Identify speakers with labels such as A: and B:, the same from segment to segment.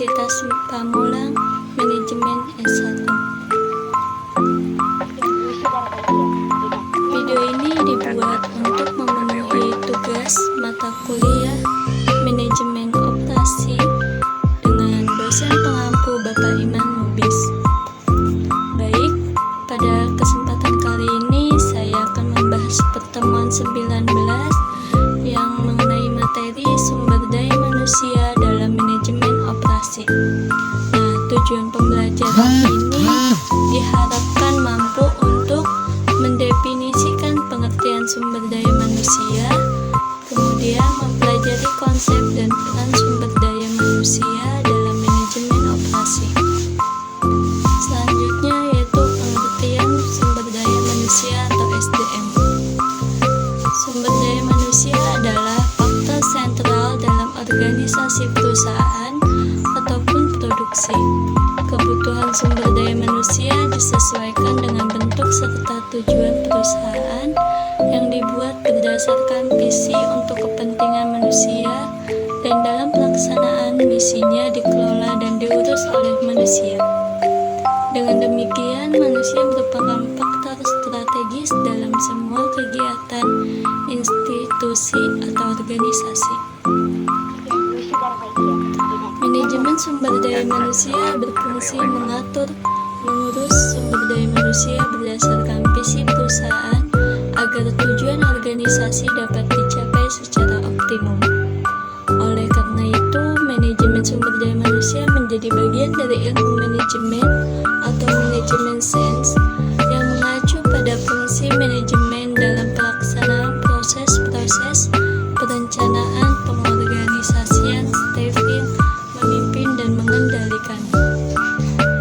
A: Universitas Pamulang, Manajemen S1. Video ini dibuat untuk memenuhi tugas mata kuliah Manajemen Operasi dengan dosen pengampu Bapak Iman Mubis. Baik, pada kesempatan kali ini saya akan membahas pertemuan 19 yang mengenai materi sumber daya manusia dalam manajemen operasi. Nah, tujuan pembelajaran ini diharapkan mampu untuk mendefinisikan pengertian sumber daya manusia, kemudian mempelajari konsep dan peran sumber daya manusia dalam manajemen operasi. Selanjutnya yaitu pengertian sumber daya manusia atau SDM. Sumber daya manusia adalah faktor sentral dalam organisasi perusahaan ataupun produksi. Kebutuhan sumber daya manusia disesuaikan dengan bentuk serta tujuan perusahaan yang dibuat berdasarkan visi untuk kepentingan manusia, dan dalam pelaksanaan misinya dikelola dan diurus oleh manusia. Dengan demikian, manusia merupakan faktor strategis dalam semua kegiatan institusi atau organisasi. Manajemen sumber daya manusia berfungsi mengatur, mengurus sumber daya manusia berdasarkan visi perusahaan agar tujuan organisasi dapat dicapai secara optimum. Oleh karena itu, manajemen sumber daya manusia menjadi bagian dari ilmu manajemen atau manajemen sains yang mengacu pada fungsi manajemen dalam pelaksanaan proses-proses perencanaan, pengorganisasian, staffing, memimpin dan mengendalikan.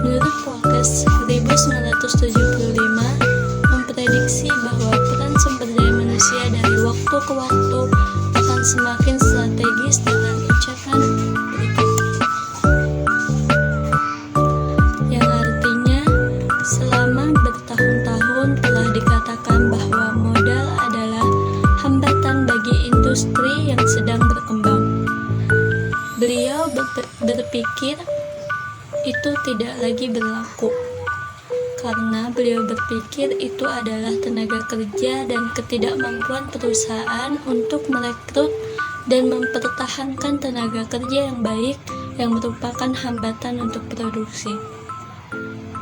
A: Menurut Forbes 1975 memprediksi bahwa peran sumber daya manusia dari waktu ke waktu akan semakin strategis dengan ucapan berikut, yang artinya selama bertahun-tahun telah dikatakan bahwa modal adalah hambatan bagi industri yang sedang berkembang. Beliau berpikir itu tidak lagi berlaku, karena beliau berpikir itu adalah tenaga kerja dan ketidakmampuan perusahaan untuk merekrut dan mempertahankan tenaga kerja yang baik yang merupakan hambatan untuk produksi.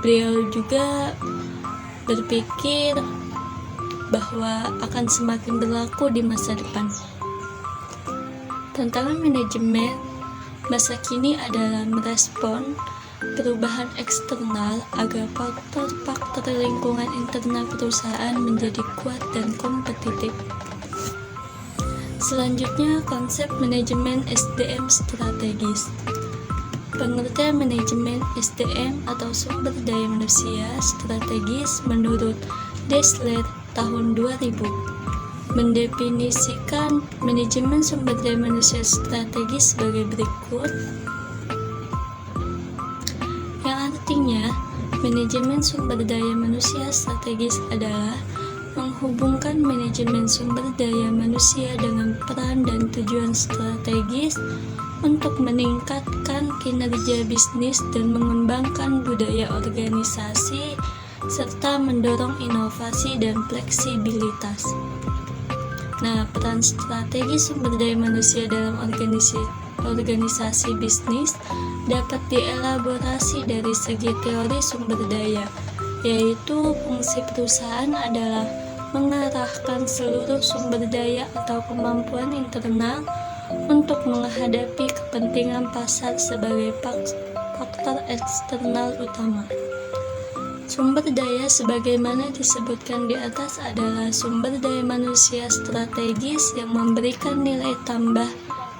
A: Beliau juga berpikir bahwa akan semakin berlaku di masa depan. Tantangan manajemen masa kini adalah merespon perubahan eksternal agar faktor-faktor lingkungan internal perusahaan menjadi kuat dan kompetitif. Selanjutnya, konsep manajemen SDM strategis. Pengertian manajemen SDM atau sumber daya manusia strategis menurut Dassler tahun 2000 mendefinisikan manajemen sumber daya manusia strategis sebagai berikut, yang artinya manajemen sumber daya manusia strategis adalah menghubungkan manajemen sumber daya manusia dengan peran dan tujuan strategis untuk meningkatkan kinerja bisnis dan mengembangkan budaya organisasi serta mendorong inovasi dan fleksibilitas. Nah, peran strategi sumber daya manusia dalam organisasi bisnis dapat dielaborasi dari segi teori sumber daya, yaitu fungsi perusahaan adalah mengarahkan seluruh sumber daya atau kemampuan internal untuk menghadapi kepentingan pasar sebagai faktor eksternal utama. Sumber daya sebagaimana disebutkan di atas adalah sumber daya manusia strategis yang memberikan nilai tambah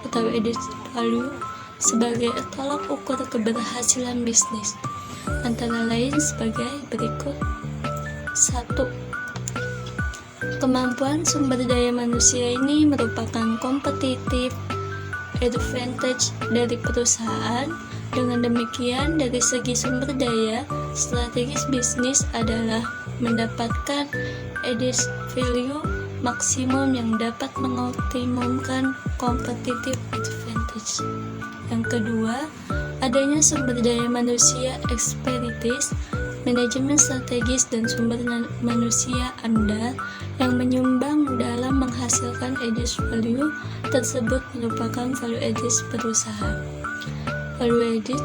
A: atau added value sebagai tolak ukur keberhasilan bisnis, antara lain sebagai berikut. 1. Kemampuan sumber daya manusia ini merupakan competitive advantage dari perusahaan. Dengan demikian, dari segi sumber daya, strategis bisnis adalah mendapatkan added value maksimum yang dapat mengoptimumkan competitive advantage. Yang kedua Adanya sumber daya manusia ekspertis, manajemen strategis, dan sumber manusia andal yang menyumbang dalam menghasilkan added value tersebut merupakan value added perusahaan. Value added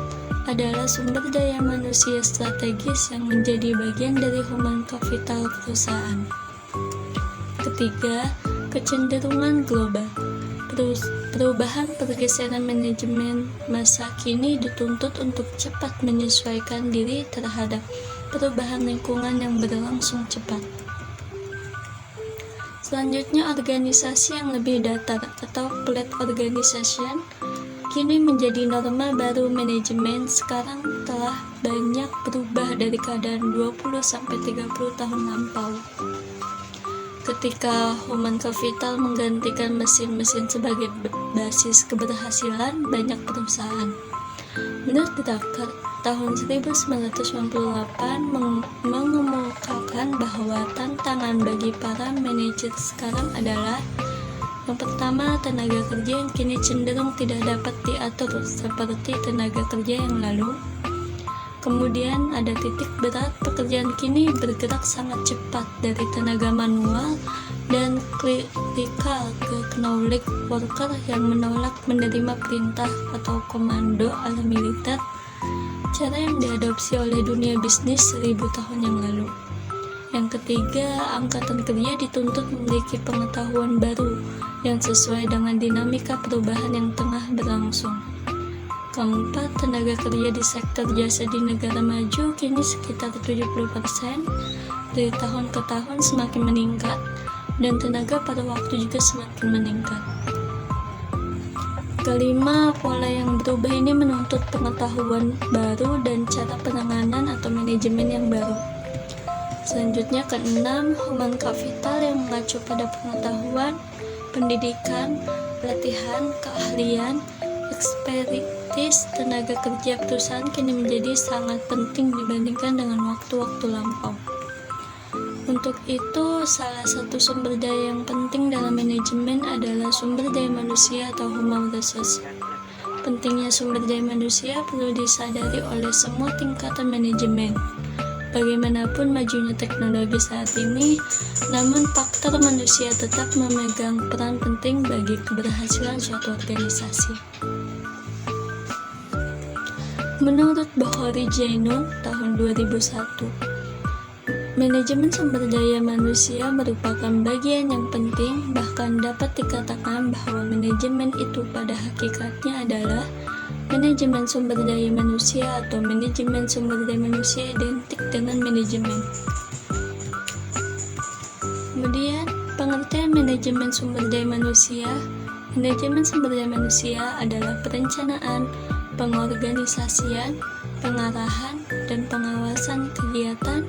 A: adalah sumber daya manusia strategis yang menjadi bagian dari human capital perusahaan. Ketiga, kecenderungan global. Perubahan pergeseran manajemen masa kini dituntut untuk cepat menyesuaikan diri terhadap perubahan lingkungan yang berlangsung cepat. Selanjutnya, organisasi yang lebih datar atau flat organization kini menjadi norma baru manajemen sekarang telah banyak berubah dari keadaan 20-30 tahun lampau. Ketika human capital menggantikan mesin-mesin sebagai basis keberhasilan banyak perusahaan. Menurut Drucker, tahun 1998 mengemukakan bahwa tantangan bagi para manajer sekarang adalah: yang pertama, tenaga kerja yang kini cenderung tidak dapat diatur seperti tenaga kerja yang lalu. Kemudian ada titik berat, pekerjaan kini bergerak sangat cepat dari tenaga manual dan critical ke knowledge worker yang menolak menerima perintah atau komando ala militer, cara yang diadopsi oleh dunia bisnis 1000 tahun yang lalu. Yang ketiga, angkatan kerja dituntut memiliki pengetahuan baru yang sesuai dengan dinamika perubahan yang tengah berlangsung. Keempat, tenaga kerja di sektor jasa di negara maju kini sekitar 70%, dari tahun ke tahun semakin meningkat, dan tenaga pada waktu juga semakin meningkat. Kelima, pola yang berubah ini menuntut pengetahuan baru dan cara penanganan atau manajemen yang baru. Selanjutnya, keenam, human capital yang mengacu pada pengetahuan, pendidikan, pelatihan, keahlian, ekspertis tenaga kerja perusahaan kini menjadi sangat penting dibandingkan dengan waktu-waktu lampau. Untuk itu, salah satu sumber daya yang penting dalam manajemen adalah sumber daya manusia atau human resource. Pentingnya sumber daya manusia perlu disadari oleh semua tingkatan manajemen. Bagaimanapun majunya teknologi saat ini, namun faktor manusia tetap memegang peran penting bagi keberhasilan suatu organisasi. Menurut Bahori Jainun tahun 2001, manajemen sumber daya manusia merupakan bagian yang penting, bahkan dapat dikatakan bahwa manajemen itu pada hakikatnya adalah manajemen sumber daya manusia atau manajemen sumber daya manusia identik dengan manajemen. Kemudian, pengertian manajemen sumber daya manusia. Manajemen sumber daya manusia adalah perencanaan, pengorganisasian, pengarahan, dan pengawasan kegiatan,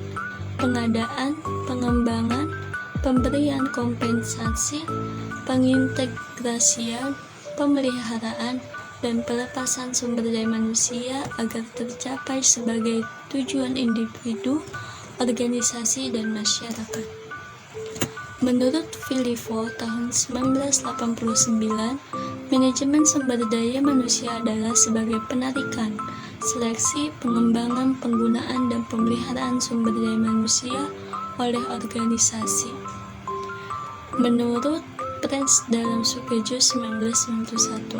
A: pengadaan, pengembangan, pemberian kompensasi, pengintegrasian, pemeliharaan, dan pelepasan sumber daya manusia agar tercapai sebagai tujuan individu, organisasi, dan masyarakat. Menurut Filippo tahun 1989, manajemen sumber daya manusia adalah sebagai penarikan, seleksi, pengembangan, penggunaan, dan pemeliharaan sumber daya manusia oleh organisasi. Menurut Prince dalam Sukejus 1991.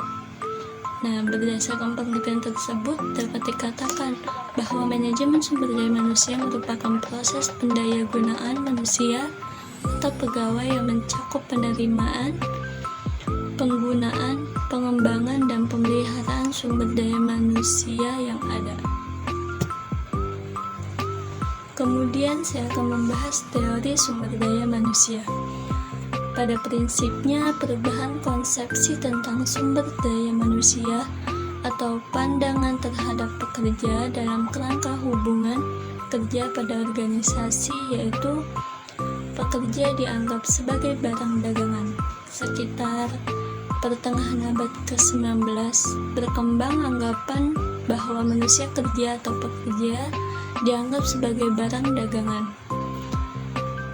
A: Nah, berdasarkan pengertian tersebut, dapat dikatakan bahwa manajemen sumber daya manusia merupakan proses pendayagunaan manusia atau pegawai yang mencakup penerimaan, penggunaan, pengembangan, dan pemeliharaan sumber daya manusia yang ada. Kemudian saya akan membahas teori sumber daya manusia. Pada prinsipnya, perubahan konsepsi tentang sumber daya manusia atau pandangan terhadap pekerja dalam kerangka hubungan kerja pada organisasi, yaitu pekerja dianggap sebagai barang dagangan. Sekitar pertengahan abad ke-19, berkembang anggapan bahwa manusia kerja atau pekerja dianggap sebagai barang dagangan.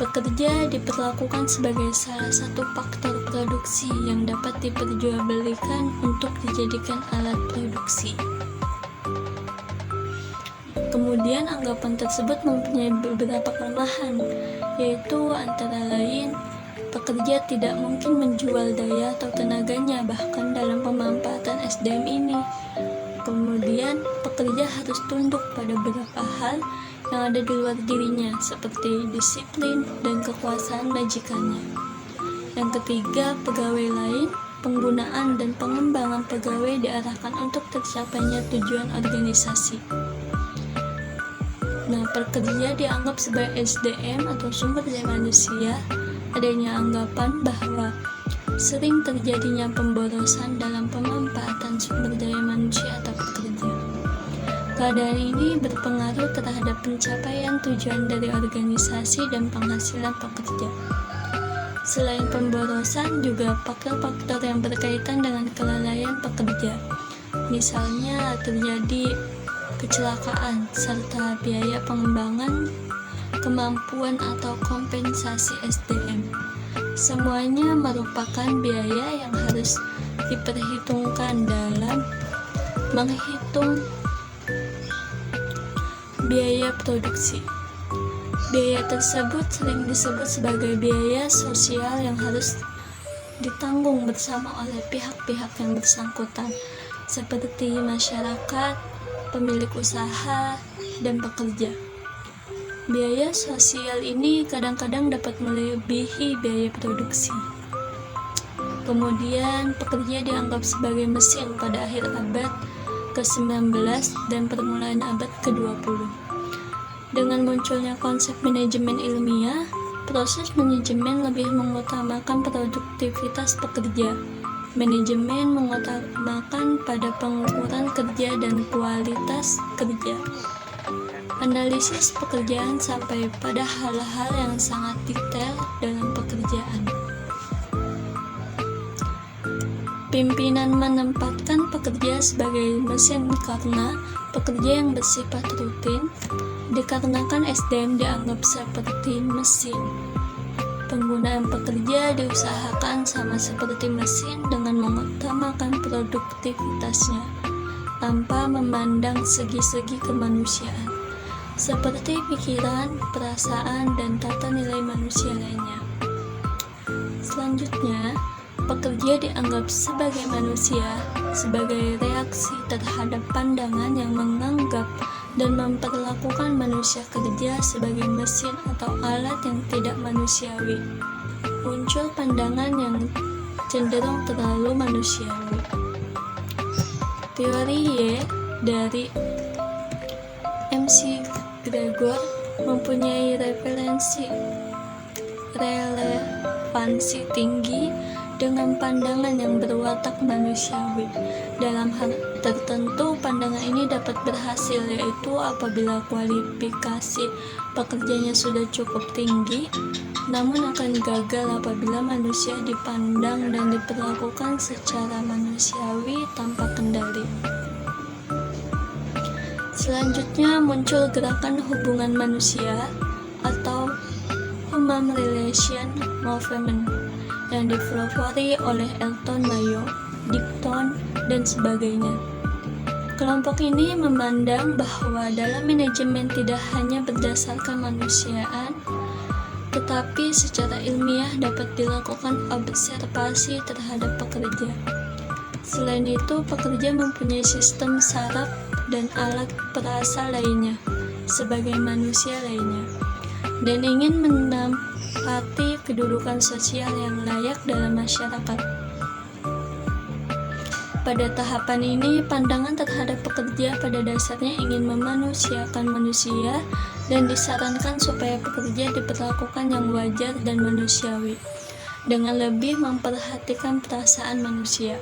A: Pekerja diperlakukan sebagai salah satu faktor produksi yang dapat diperjualbelikan untuk dijadikan alat produksi. Kemudian anggapan tersebut mempunyai beberapa kelemahan, yaitu antara lain pekerja tidak mungkin menjual daya atau tenaganya bahkan dalam pemanfaatan SDM ini. Kemudian pekerja harus tunduk pada beberapa hal yang ada di luar dirinya seperti disiplin dan kekuasaan majikannya. Yang ketiga, pegawai lain, penggunaan dan pengembangan pegawai diarahkan untuk tercapainya tujuan organisasi. Nah, pekerja dianggap sebagai SDM atau sumber daya manusia. Adanya anggapan bahwa sering terjadinya pemborosan dalam pemanfaatan sumber daya manusia atau pekerja. Keadaan ini berpengaruh terhadap pencapaian tujuan dari organisasi dan penghasilan pekerja. Selain pemborosan, juga faktor-faktor yang berkaitan dengan kelalaian pekerja. Misalnya terjadi kecelakaan serta biaya pengembangan, kemampuan atau kompensasi SDM. Semuanya merupakan biaya yang harus diperhitungkan dalam menghitung biaya produksi. Biaya tersebut sering disebut sebagai biaya sosial yang harus ditanggung bersama oleh pihak-pihak yang bersangkutan, seperti masyarakat, pemilik usaha, dan pekerja. Biaya sosial ini kadang-kadang dapat melebihi biaya produksi. Kemudian, pekerja dianggap sebagai mesin pada akhir abad ke-19 dan permulaan abad ke-20. Dengan munculnya konsep manajemen ilmiah, proses manajemen lebih mengutamakan produktivitas pekerja. Manajemen mengutamakan pada pengukuran kerja dan kualitas kerja. Analisis pekerjaan sampai pada hal-hal yang sangat detail dalam pekerjaan. Pimpinan menempatkan pekerja sebagai mesin karena pekerja yang bersifat rutin, dikarenakan SDM dianggap seperti mesin. Penggunaan pekerja diusahakan sama seperti mesin dengan mengutamakan produktivitasnya tanpa memandang segi-segi kemanusiaan seperti pikiran, perasaan, dan tata nilai manusia lainnya. Selanjutnya, pekerja dianggap sebagai manusia sebagai reaksi terhadap pandangan yang menganggap dan memperlakukan manusia kerja sebagai mesin atau alat yang tidak manusiawi. Muncul pandangan yang cenderung terlalu manusiawi. Teori Y dari MC Gregor mempunyai relevansi tinggi dengan pandangan yang berwatak manusiawi. Dalam hal tertentu, pandangan ini dapat berhasil, yaitu apabila kualifikasi pekerjanya sudah cukup tinggi, namun akan gagal apabila manusia dipandang dan diperlakukan secara manusiawi tanpa kendali. Selanjutnya muncul gerakan hubungan manusia atau Human Relation Movement yang dipelopori oleh Elton Mayo, Dicton, dan sebagainya. Kelompok ini memandang bahwa dalam manajemen tidak hanya berdasarkan kemanusiaan, tetapi secara ilmiah dapat dilakukan observasi terhadap pekerja. Selain itu, pekerja mempunyai sistem saraf dan alat perasa lainnya sebagai manusia lainnya, dan ingin menempati kedudukan sosial yang layak dalam masyarakat. Pada tahapan ini, pandangan terhadap pekerja pada dasarnya ingin memanusiakan manusia dan disarankan supaya pekerja diperlakukan yang wajar dan manusiawi, dengan lebih memperhatikan perasaan manusia.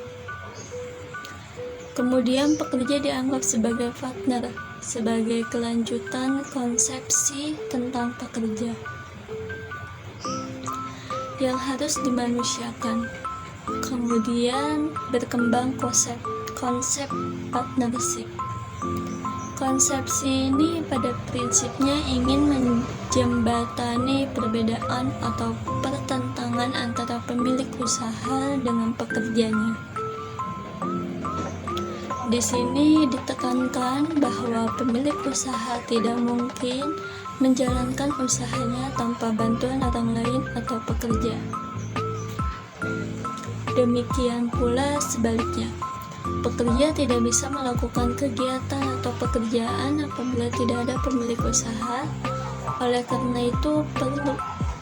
A: Kemudian pekerja dianggap sebagai partner, sebagai kelanjutan konsepsi tentang pekerja yang harus dimanusiakan. Kemudian berkembang konsep partnership. Konsepsi ini pada prinsipnya ingin menjembatani perbedaan atau pertentangan antara pemilik usaha dengan pekerjanya. Di sini ditekankan bahwa pemilik usaha tidak mungkin menjalankan usahanya tanpa bantuan orang lain atau pekerja. Demikian pula sebaliknya, pekerja tidak bisa melakukan kegiatan atau pekerjaan apabila tidak ada pemilik usaha. Oleh karena itu,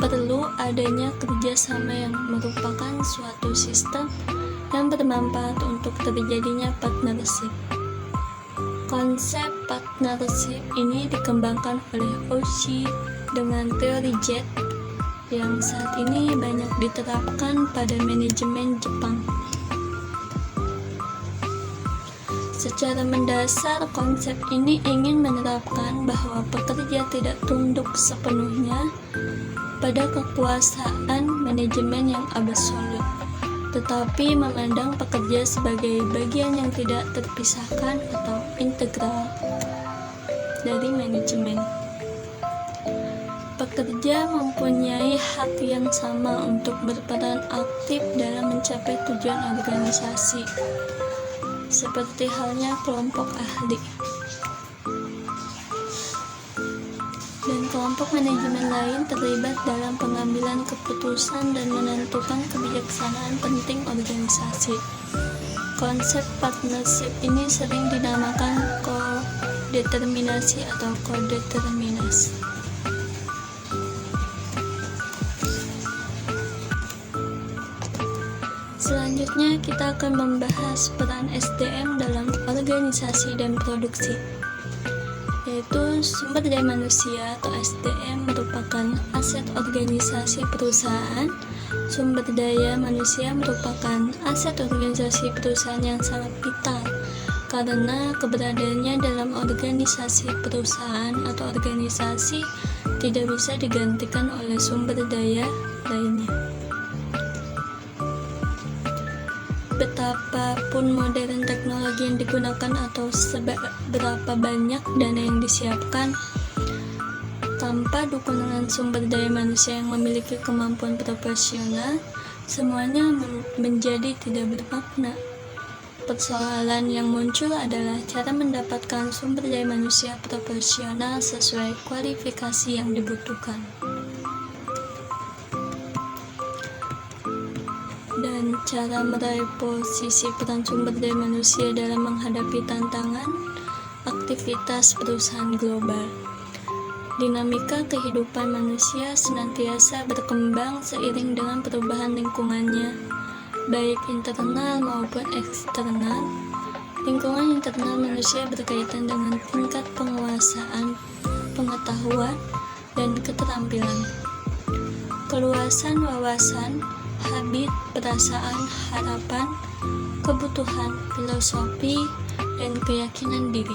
A: perlu adanya kerjasama yang merupakan suatu sistem yang bermanfaat untuk terjadinya partnership. Konsep partnership ini dikembangkan oleh Oshii dengan teori Jet yang saat ini banyak diterapkan pada manajemen Jepang. Secara mendasar, konsep ini ingin menerapkan bahwa pekerja tidak tunduk sepenuhnya pada kekuasaan manajemen yang absolut, tetapi memandang pekerja sebagai bagian yang tidak terpisahkan atau integral dari manajemen. Pekerja mempunyai hak yang sama untuk berperan aktif dalam mencapai tujuan organisasi, seperti halnya kelompok ahli dan kelompok manajemen lain terlibat dalam pengambilan keputusan dan menentukan kebijaksanaan penting organisasi. Konsep partnership ini sering dinamakan kodeterminasi atau kodeterminasi. Selanjutnya kita akan membahas peran SDM dalam organisasi dan produksi, yaitu sumber daya manusia atau SDM merupakan aset organisasi perusahaan. Sumber daya manusia merupakan aset organisasi perusahaan yang sangat vital karena keberadaannya dalam organisasi perusahaan atau organisasi tidak bisa digantikan oleh sumber daya lainnya. Betapapun modern teknologi yang digunakan atau seberapa banyak dana yang disiapkan, tanpa dukungan sumber daya manusia yang memiliki kemampuan proporsional, semuanya menjadi tidak bermakna. Persoalan yang muncul adalah cara mendapatkan sumber daya manusia proporsional sesuai kualifikasi yang dibutuhkan. Dan cara meraih posisi peran sumber daya manusia dalam menghadapi tantangan aktivitas perusahaan global. Dinamika kehidupan manusia senantiasa berkembang seiring dengan perubahan lingkungannya, baik internal maupun eksternal. Lingkungan internal manusia berkaitan dengan tingkat penguasaan, pengetahuan, dan keterampilan, keluasan wawasan, habit, perasaan, harapan, kebutuhan, filosofi, dan keyakinan diri.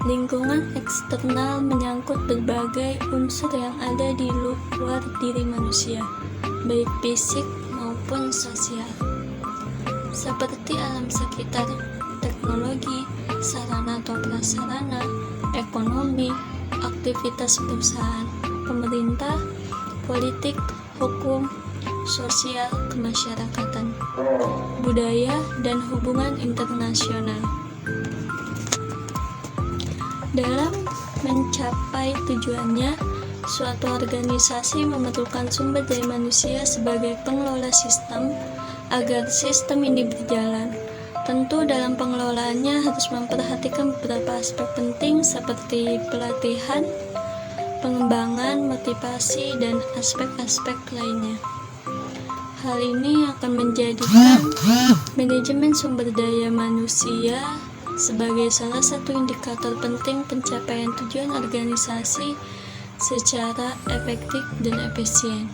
A: Lingkungan eksternal menyangkut berbagai unsur yang ada di luar diri manusia, baik fisik maupun sosial, seperti alam sekitar, teknologi, sarana atau prasarana, ekonomi, aktivitas perusahaan, pemerintah, politik, hukum, sosial, kemasyarakatan, budaya, dan hubungan internasional. Dalam mencapai tujuannya, suatu organisasi memerlukan sumber daya manusia sebagai pengelola sistem agar sistem ini berjalan. Tentu dalam pengelolaannya harus memperhatikan beberapa aspek penting seperti pelatihan, pengembangan, motivasi, dan aspek-aspek lainnya. Hal ini akan menjadikan manajemen sumber daya manusia sebagai salah satu indikator penting pencapaian tujuan organisasi secara efektif dan efisien.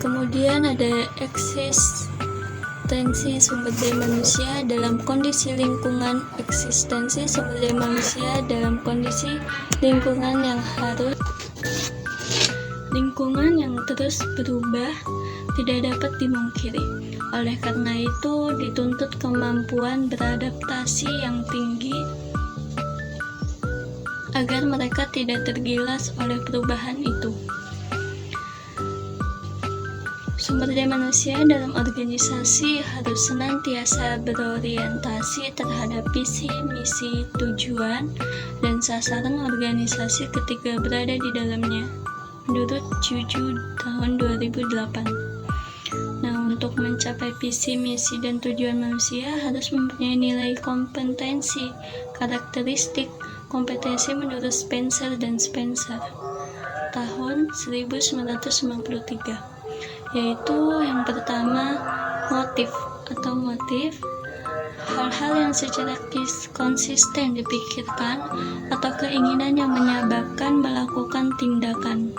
A: Kemudian ada eksistensi sumber daya manusia dalam kondisi lingkungan. Eksistensi sumber daya manusia dalam kondisi lingkungan yang terus berubah tidak dapat dimungkiri. Oleh karena itu, dituntut kemampuan beradaptasi yang tinggi agar mereka tidak tergilas oleh perubahan itu. Sumber daya manusia dalam organisasi harus senantiasa berorientasi terhadap visi, misi, tujuan, dan sasaran organisasi ketika berada di dalamnya, menurut Juju tahun 2008. Nah, untuk mencapai visi, misi, dan tujuan manusia harus mempunyai nilai kompetensi, karakteristik kompetensi menurut Spencer dan Spencer tahun 1993. Yaitu yang pertama, motif, hal-hal yang secara konsisten dipikirkan atau keinginan yang menyebabkan melakukan tindakan.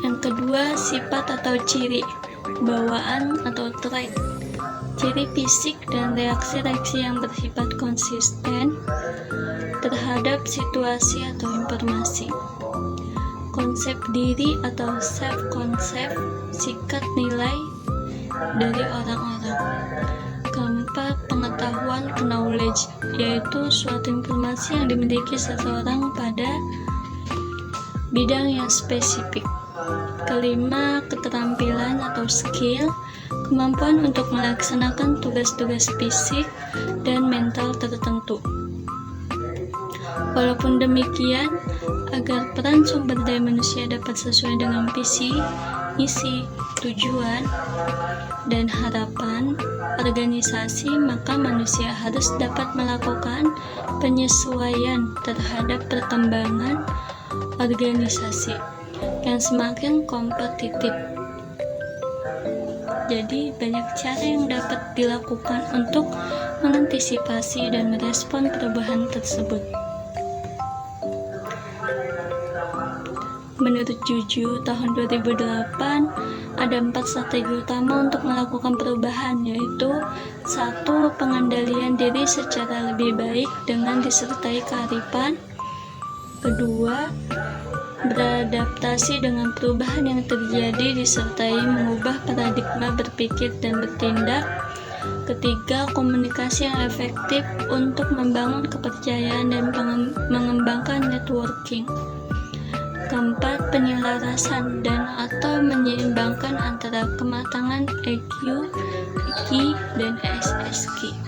A: Yang kedua, sifat atau ciri, bawaan atau trait. Ciri fisik dan reaksi-reaksi yang bersifat konsisten terhadap situasi atau informasi. Konsep diri atau self-concept, sikap nilai dari orang-orang. Keempat, pengetahuan, knowledge, yaitu suatu informasi yang dimiliki seseorang pada bidang yang spesifik. Kelima, keterampilan atau skill, kemampuan untuk melaksanakan tugas-tugas fisik dan mental tertentu. Walaupun demikian, agar peran sumber daya manusia dapat sesuai dengan visi, misi, tujuan, dan harapan organisasi, maka manusia harus dapat melakukan penyesuaian terhadap perkembangan organisasi yang semakin kompetitif. Jadi, banyak cara yang dapat dilakukan untuk mengantisipasi dan merespon perubahan tersebut. Menurut Juju tahun 2008, ada 4 strategi utama untuk melakukan perubahan, yaitu 1. Pengendalian diri secara lebih baik dengan disertai kearifan. 2. Beradaptasi dengan perubahan yang terjadi disertai mengubah paradigma berpikir dan bertindak. 3. Komunikasi yang efektif untuk membangun kepercayaan dan mengembangkan networking. 4. Penyelarasan dan atau menyeimbangkan antara kematangan EQ, IQ, dan SSQ.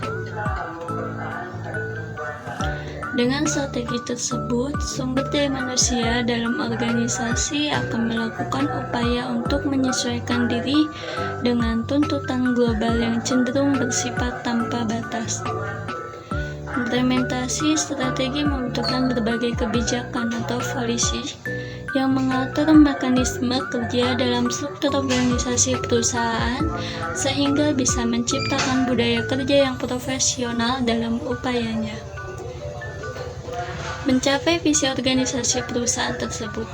A: Dengan strategi tersebut, sumber daya manusia dalam organisasi akan melakukan upaya untuk menyesuaikan diri dengan tuntutan global yang cenderung bersifat tanpa batas. Implementasi strategi membutuhkan berbagai kebijakan atau polisi yang mengatur mekanisme kerja dalam struktur organisasi perusahaan sehingga bisa menciptakan budaya kerja yang profesional dalam upayanya mencapai visi organisasi perusahaan tersebut.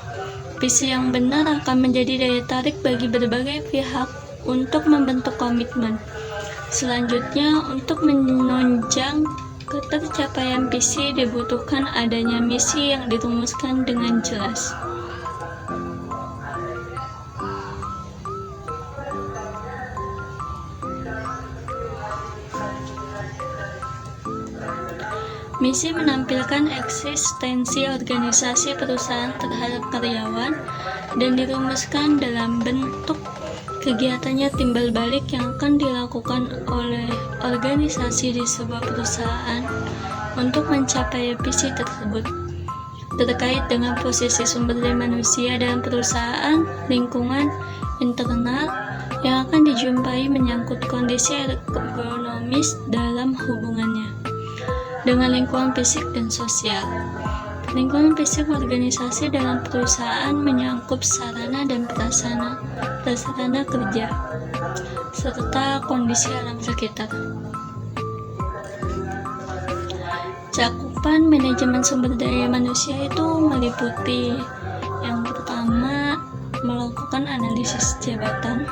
A: Visi yang benar akan menjadi daya tarik bagi berbagai pihak untuk membentuk komitmen. Selanjutnya, untuk menunjang ketercapaian visi dibutuhkan adanya misi yang dirumuskan dengan jelas. Misi menampilkan eksistensi organisasi perusahaan terhadap karyawan dan dirumuskan dalam bentuk kegiatannya timbal balik yang akan dilakukan oleh organisasi di sebuah perusahaan untuk mencapai visi tersebut. Terkait dengan posisi sumber daya manusia dalam perusahaan, lingkungan internal yang akan dijumpai menyangkut kondisi ergonomis dalam hubungannya dengan lingkungan fisik dan sosial. Lingkungan fisik organisasi dalam perusahaan menyangkut sarana dan prasarana kerja, serta kondisi alam sekitar. Cakupan manajemen sumber daya manusia itu meliputi yang pertama, melakukan analisis jabatan.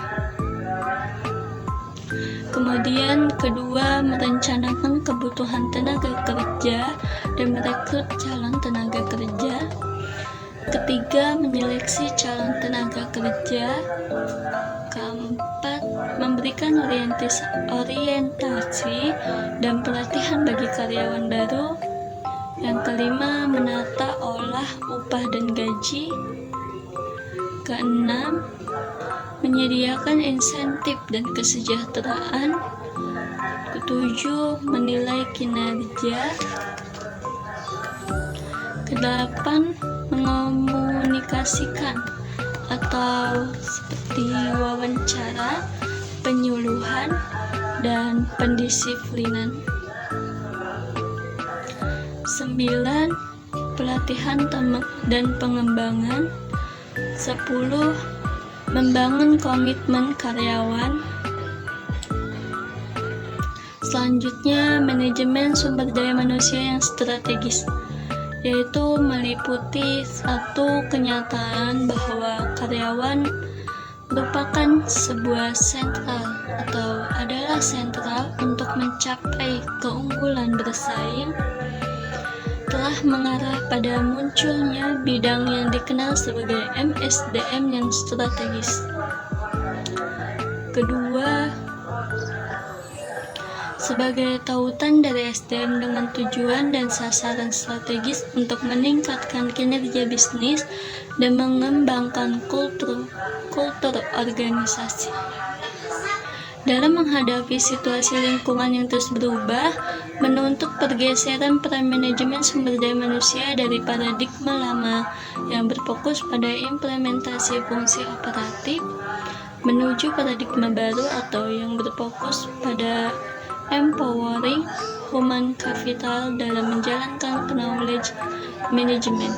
A: Kemudian kedua, merencanakan kebutuhan tenaga kerja dan merekrut calon tenaga kerja. Ketiga, menyeleksi calon tenaga kerja. Keempat, memberikan orientasi dan pelatihan bagi karyawan baru. Yang kelima, menata olah upah dan gaji. Keenam, menyediakan insentif dan kesejahteraan. Ketujuh, menilai kinerja. Kedelapan, mengomunikasikan atau seperti wawancara, penyuluhan, dan pendisiplinan. 9. Pelatihan dan pengembangan. 10. Membangun komitmen karyawan. Selanjutnya, manajemen sumber daya manusia yang strategis, yaitu meliputi satu kenyataan bahwa karyawan merupakan sebuah sentral atau adalah sentral untuk mencapai keunggulan bersaing, telah mengarah pada munculnya bidang yang dikenal sebagai MSDM yang strategis. Kedua, sebagai tautan dari SDM dengan tujuan dan sasaran strategis untuk meningkatkan kinerja bisnis dan mengembangkan kultur organisasi. Dalam menghadapi situasi lingkungan yang terus berubah, menuntut pergeseran peran manajemen sumber daya manusia dari paradigma lama yang berfokus pada implementasi fungsi operatif menuju paradigma baru atau yang berfokus pada empowering human capital dalam menjalankan knowledge management.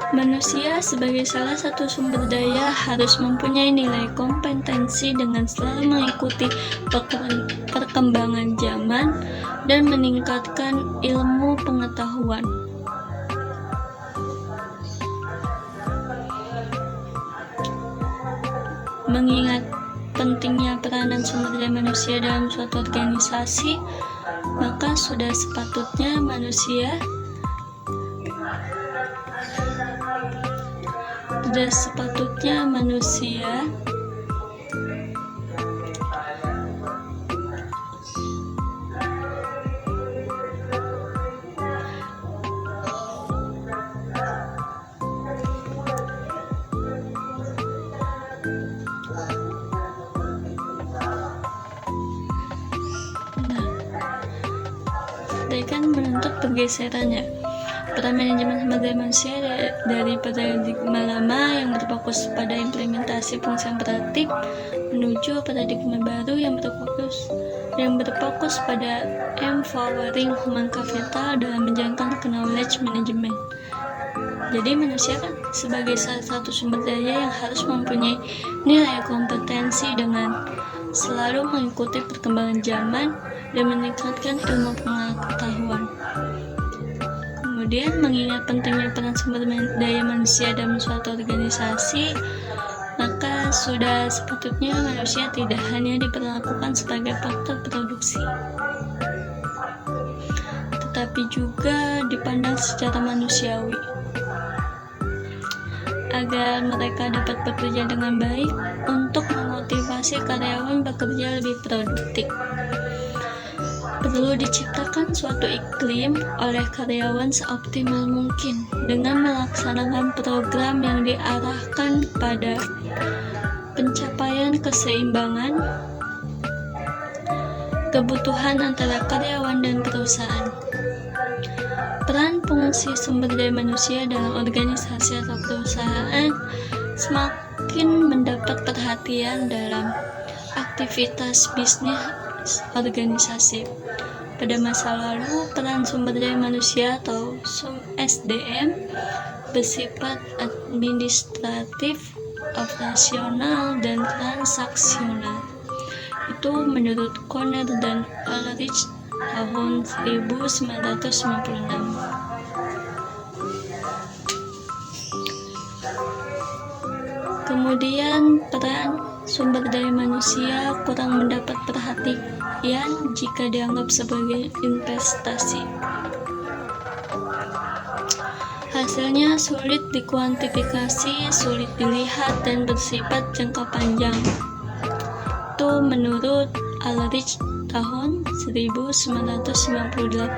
A: Manusia sebagai salah satu sumber daya harus mempunyai nilai kompetensi dengan selalu mengikuti perkembangan zaman dan meningkatkan ilmu pengetahuan. Mengingat pentingnya peranan sumber daya manusia dalam suatu organisasi, maka sudah sepatutnya manusia kan menuntut pergeserannya peran manajemen sumber daya manusia dari paradigma lama yang berfokus pada implementasi fungsi operatif menuju paradigma baru yang berfokus pada empowering human capital dalam menjalankan knowledge management. Jadi manusia kan sebagai salah satu sumber daya yang harus mempunyai nilai kompetensi dengan selalu mengikuti perkembangan zaman dan meningkatkan ilmu pengetahuan. Kemudian, mengingat pentingnya peran sumber daya manusia dalam suatu organisasi, maka sudah sepatutnya manusia tidak hanya diperlakukan sebagai faktor produksi, tetapi juga dipandang secara manusiawi, agar mereka dapat bekerja dengan baik untuk memotivasi karyawan bekerja lebih produktif. Perlu diciptakan suatu iklim oleh karyawan seoptimal mungkin dengan melaksanakan program yang diarahkan pada pencapaian keseimbangan kebutuhan antara karyawan dan perusahaan. Peran fungsi sumber daya manusia dalam organisasi atau perusahaan semakin mendapat perhatian dalam aktivitas bisnis organisasi. Pada masa lalu, peran sumber daya manusia atau SDM bersifat administratif, operasional, dan transaksional. Itu menurut Conner dan Ulrich tahun 1956. Kemudian peran sumber daya manusia kurang mendapat perhatian jika dianggap sebagai investasi. Hasilnya sulit dikuantifikasi, sulit dilihat, dan bersifat jangka panjang. Itu menurut Ulrich tahun 1998.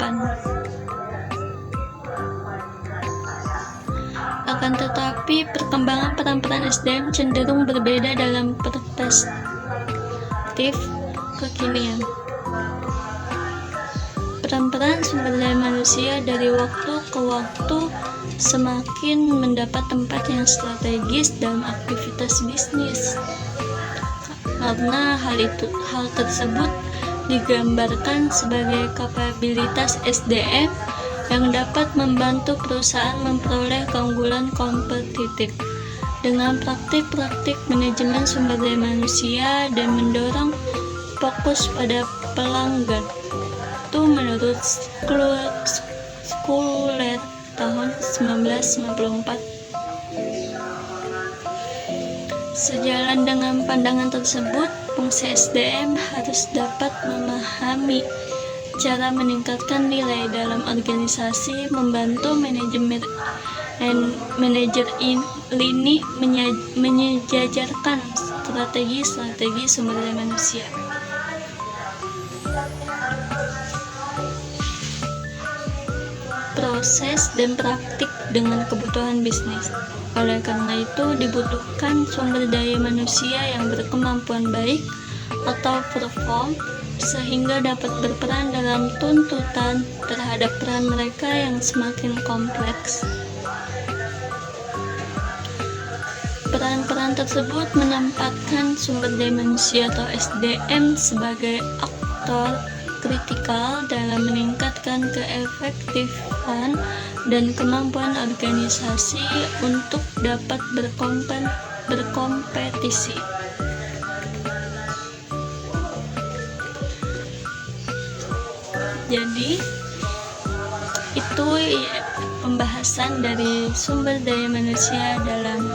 A: Akan tetapi, perkembangan peran-peran SDM cenderung berbeda dalam perspektif kekinian. Peran-peran sumber daya manusia dari waktu ke waktu semakin mendapat tempat yang strategis dalam aktivitas bisnis. Karena hal tersebut digambarkan sebagai kapabilitas SDM yang dapat membantu perusahaan memperoleh keunggulan kompetitif dengan praktik-praktik manajemen sumber daya manusia dan mendorong fokus pada pelanggan. Itu menurut Schuler tahun 1994. Sejalan dengan pandangan tersebut, fungsi SDM harus dapat memahami cara meningkatkan nilai dalam organisasi, membantu manajer lini menyejajarkan strategi sumber daya manusia. Proses dan praktik dengan kebutuhan bisnis. Oleh karena itu, dibutuhkan sumber daya manusia yang berkemampuan baik atau perform sehingga dapat berperan dalam tuntutan terhadap peran mereka yang semakin kompleks. Peran-peran tersebut menempatkan sumber daya manusia atau SDM sebagai aktor kritikal dalam meningkatkan keefektifan dan kemampuan organisasi untuk dapat berkompetisi. Jadi itu pembahasan dari sumber daya manusia dalam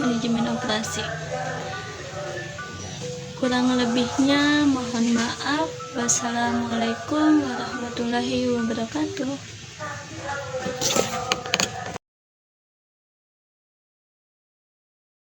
A: manajemen operasi. Kurang lebihnya mohon maaf. Wassalamualaikum warahmatullahi wabarakatuh.